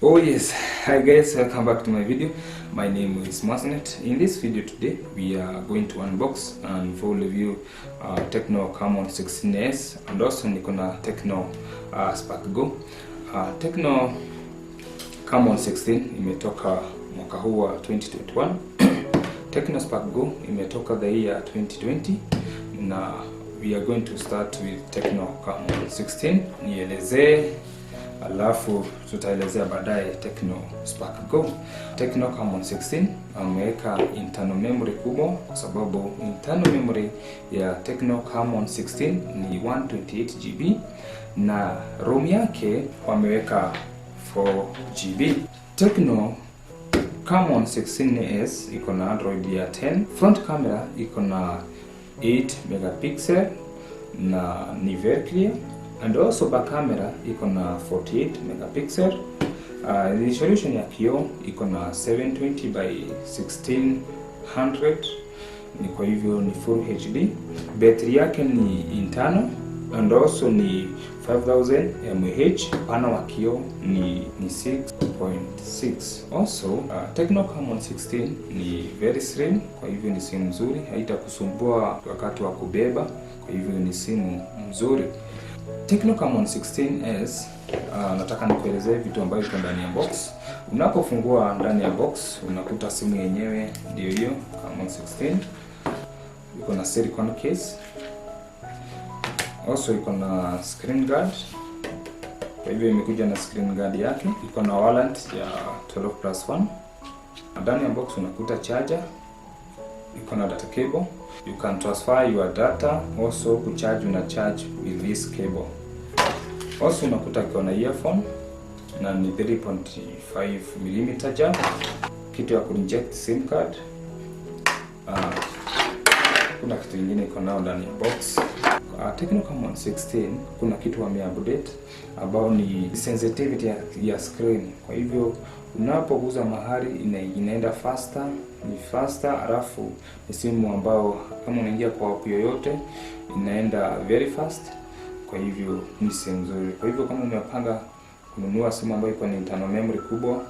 Oh yes, hi guys, welcome back to my video. My name is Masnet. In this video today we are going to unbox and full review Tecno Camon 16S and also niko na Tecno Spark Go. Tecno Camon 16 imetoka mwaka huu wa 2021. Tecno Spark Go imetoka the year 2020 na we are going to start with Tecno Camon 16. Nielezee alafu tutaelezea baadaye Tecno Spark Go. Tecno Camon 16 ameweka internal memory kubwa kwa sababu internal memory ya Tecno Camon 16 ni 128 GB na ROM yake wameweka 4 GB. Tecno Camon 16S iko na Android ya 10. Front camera iko na 8 megapixel na ni very clear. And also back camera iko na 48 megapixel. Resolution ya kioo iko na 720 by 1600, ni kwa hivyo ni full HD. Battery yake ni internal and also ni 5000 mAh. Pana wa kioo ni 6.6. Also Tecno Camon 16 ni very slim, kwa hivyo ni simu nzuri, haitakusumbua wakati wa kubeba, kwa hivyo ni simu nzuri. Tecno Camon 16S, nataka nikuelezee vitu ambavyo viko ndani ya box. Unapofungua ndani ya box unakuta simu yenyewe ndio hiyo Camon 16. Iko na silicone case. Also iko na screen guard. Kwa hivyo imekuja na screen guard yake. Iko na warrant ya 12+1. Ndani ya box unakuta charger. Iko na data cable. You can transfer your data, also kucharge una charge with this cable. Also unakuta iko na earphone na ni 3.5 mm jack, kitu ya ku-inject SIM card. Kuna kitu kingine iko nao ndani ya box. Tecno Camon 16 kuna kitu wame-update ambao ni sensitivity ya screen. Kwa hivyo unapoguza mahali inaenda faster, ni faster, alafu ni simu ambao kama unaingia kwa app yoyote inaenda very fast. Kwa hivyo ni simu nzuri. Kwa hivyo kama umepanga kununua simu ambayo iko na internal memory kubwa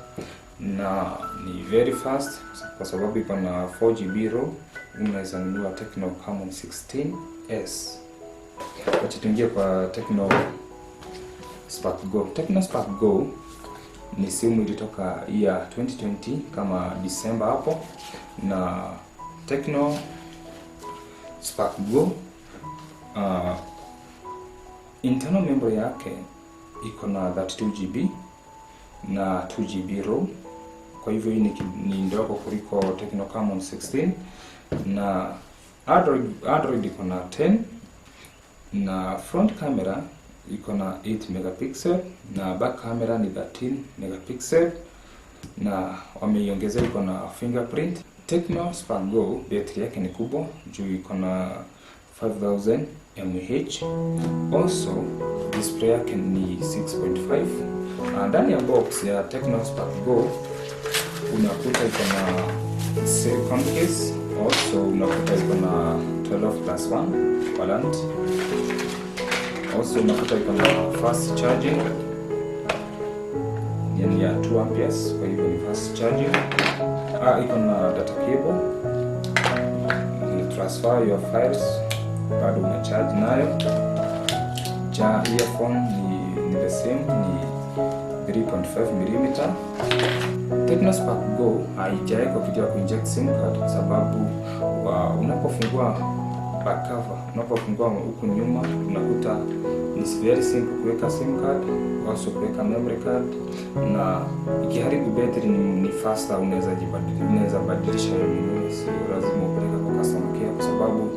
na ni very fast kwa sababu iko na 4 GB ROM, unaweza nunua Tecno Camon 16S. Wacha tuingie kwa Tecno Spark Go. Tecno Spark Go ni simu ilitoka year 2020 kama December hapo, na Tecno Spark Go internal memory yake iko na 32 GB na 2 GB ROM. Kwa hivyo hii ni ndogo kuliko Tecno Camon 16, na Android iko na 10, na front camera iko na 8 megapixel na back camera ni 13 megapixel, na wameiongezea iko na fingerprint. Tecno Spark Go battery yake ni kubwa juu iko na 5000 mAh. Also display yake ni 6.5. Ndani ya box ya Tecno Spark Go unakuta iko na silicone case. Also unakuta iko na 12+1 warrant. Also unakuta iko na fast charging, yani ya 2 amperes, kwa hivyo ni fast charging. Iko na data cable, you transfer your files, bado una charge nayo. Earphone ni the same, ni 3.5 mm. Tecno Spark Go haijaweka kitu ya kuinject SIM card kwa sababu unapofungua back cover, unapofungua huku nyuma unakuta ni very simple kuweka SIM card, also kuweka memory card, na ikiharibu battery ni faster, unaweza badilisha yenyewe, sio lazima upeleke kwa customer care kwa sababu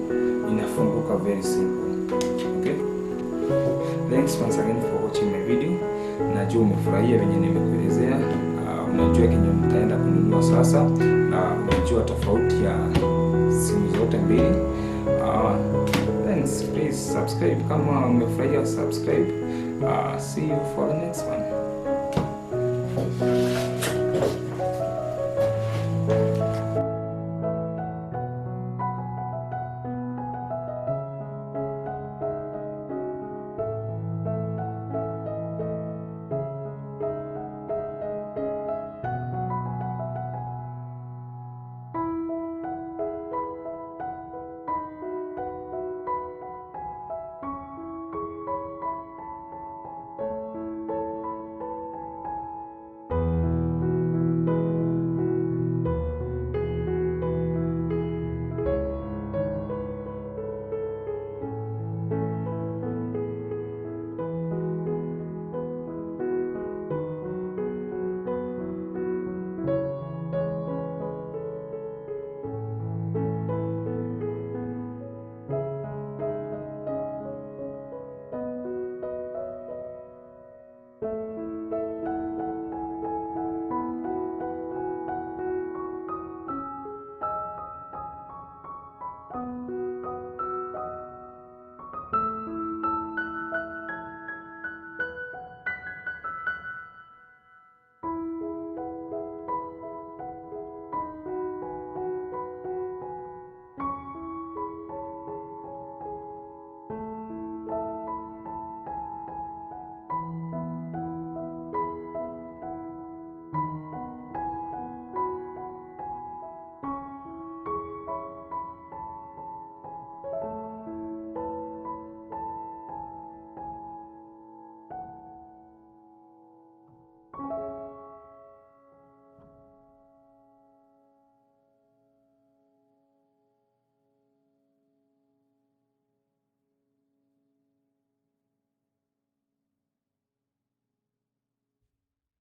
inafunguka very simple. Okay? Thanks once again for watching my video. Najua umefurahia venye nimekuelezea. Unajua kenye mtaenda kununua sasa, unajua tofauti ya simu zote mbili. Thanks, please subscribe kama umefurahia, subscribe. See you for the next one.